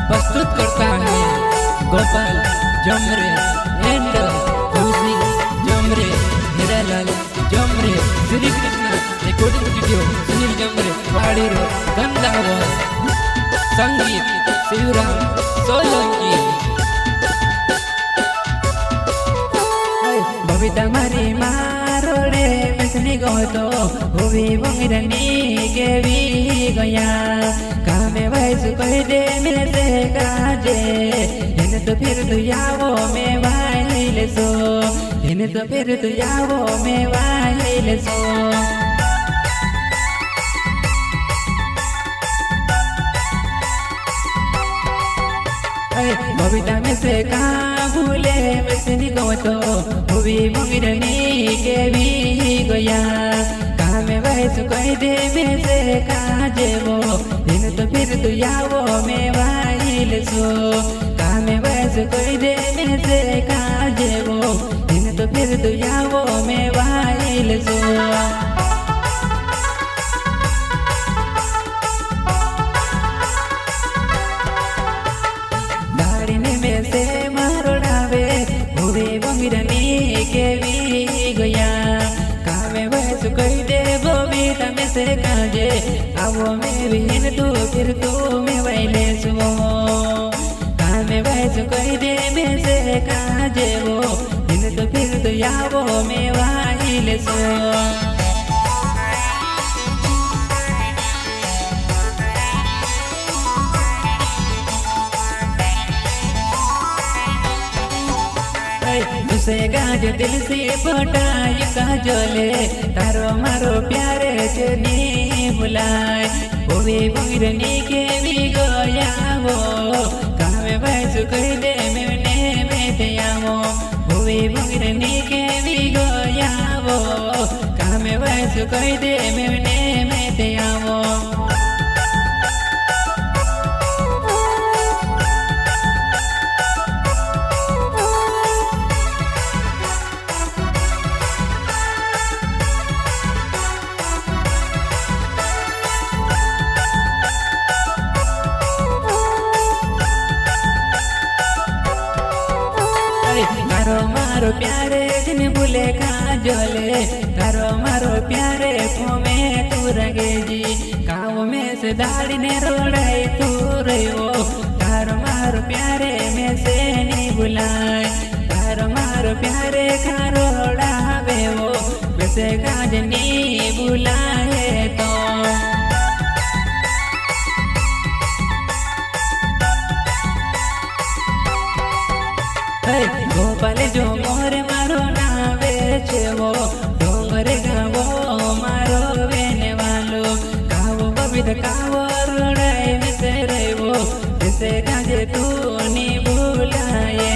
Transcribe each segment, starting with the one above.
प्रस्तुत करता है Gopal Jamre and music Jamre Hiralal Jamre Shri Krishna recording studio Sunil Jamre वाड़ीर गंधावर संगीत शिवराम सोलंकी। बबीता मारी मारोड़े मिसनी गो हुई बंगरनी के भी गया कामे वैस कह दे मेरे से काजे इन तो फिर तू यावो में वाइल सो इन तो फिर तू यावो में वाइल सो। बबीता में से कहाँ भूले मिसनी गो हुई बंगरनी के भी गया कामे वैस कह दे में से काजे वो दिन तो फिर तू यावो में वाइल सो कामे वैस कह दे में से काजे वो दिन तो फिर तू यावो में वाइल सो। बंगरनी के भी गया कामे वैस कह दे बबीता में से काजे आवो में भी तू फिर तू में वैले सो कामे वैस कह दे में से काजे वो दिन तो फिर तू यावो में वाइल सो। तुसे गाज दिल से पटाई काजोले तारो मारो प्यारे चनी बुलाए होवे बंगरनी के भी गया वो कामे वैस कह दे मैंने में त्यामो होवे बंगरनी के भी गया वो कामे वैस कह दे मैंने में त्यामो। तारो मारो प्यारे दिन भूले काजोले तारो मारो प्यारे फोमे तू रगे जी काव में से दाढ़ी ने रोड़ाई तू रहो तारो मारो प्यारे में से नहीं बुलाए तारो मारो प्यारे का रोड़ावे वो वैसे काज नहीं बुलाए तो। गोपाल जो मोर मारो नावे छे वो डोंगर गावो मारो वेने वालो कावो बबीता कावो रोड़ाई में से रहो जैसे काजे तू नी भूलाए।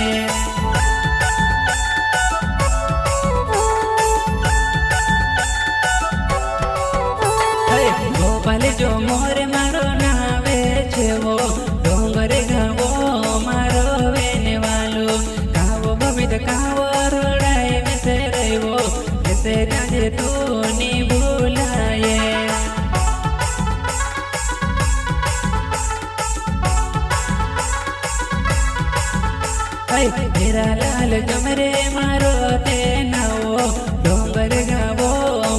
गोपाल जो मोर मारो नावे छे वो डोंगर गावो मारो वेने वालो बबीता कावो रोड़ाई में से रहो जैसे काजे तू नी भूलाए। मेरा लाल जमरे मारो ते नावो डोंगर गावो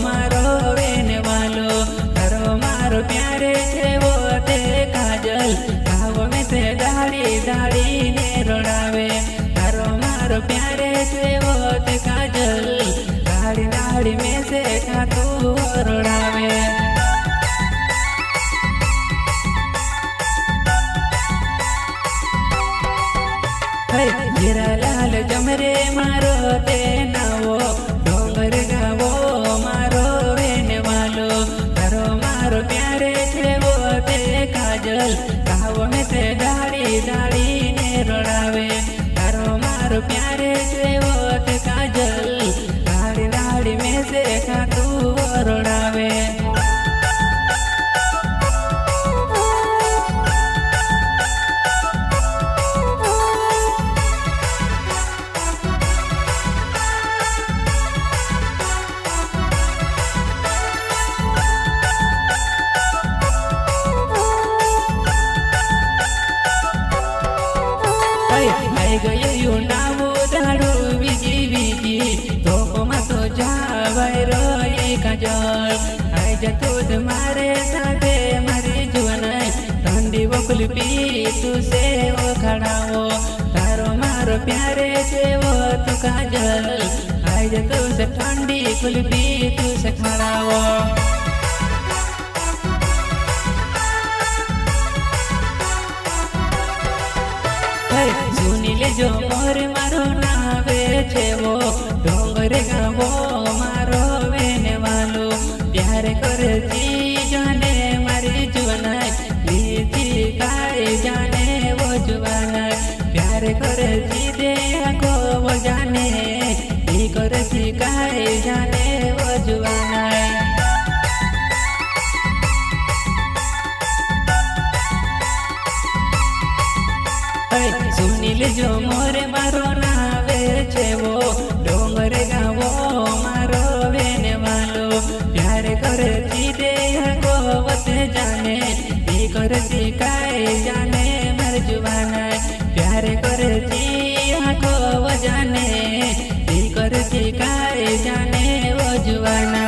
मारो वेने वालो तारो मारो प्यारे छे वो ते काजल कावो में से दाढ़ी दाढ़ी ने रोड़ावे तारो मारो प्यारे छे वो ते काजल दाढ़ी दाढ़ी में से खातू रोड़ावे। मेरा लाल जमरे मारो ते नावो डोंगर गावो मारो वेने वालो तारो मारो प्यारे छे वो ते काजल कावो में से दाढ़ी दाढ़ी ने रोड़ावे तारो मारो प्यारे छे वो ते काजल दाढ़ी दाढ़ी में से खातू रोड़ावे। आई गयो नावो दाड़ो बीजी बीजी धोकोમાં તો જાવાય રોય કાજલ આઈ જતો મારે સાથે મારી જુવનાઈ ઠંડી વકુલ્ફી તું સેવો ખડાવો તારો મારો પ્યારે સેવો તું કાજલ આઈ જતો ઠંડી કુલ્ફી તું સખડાવો सुनी ले जो मोर मारो नावे छे वो डोंगर गावो मारो वेने वालो प्यार करे जी जाने मारी जुवनाई लीधी काय जाने वो जुवनाई प्यार करे जी दे को वो जाने ई करे जी काय जाने वो जुवनाई सुनी ले जो मोरे मारो नावे छे वो डोंगर गावो मारो वेने वालो प्यार करती दे को वते जाने ई करती काय जाने मर जुवाना प्यार करती को वो जाने ई करती काय जाने वो जुवाना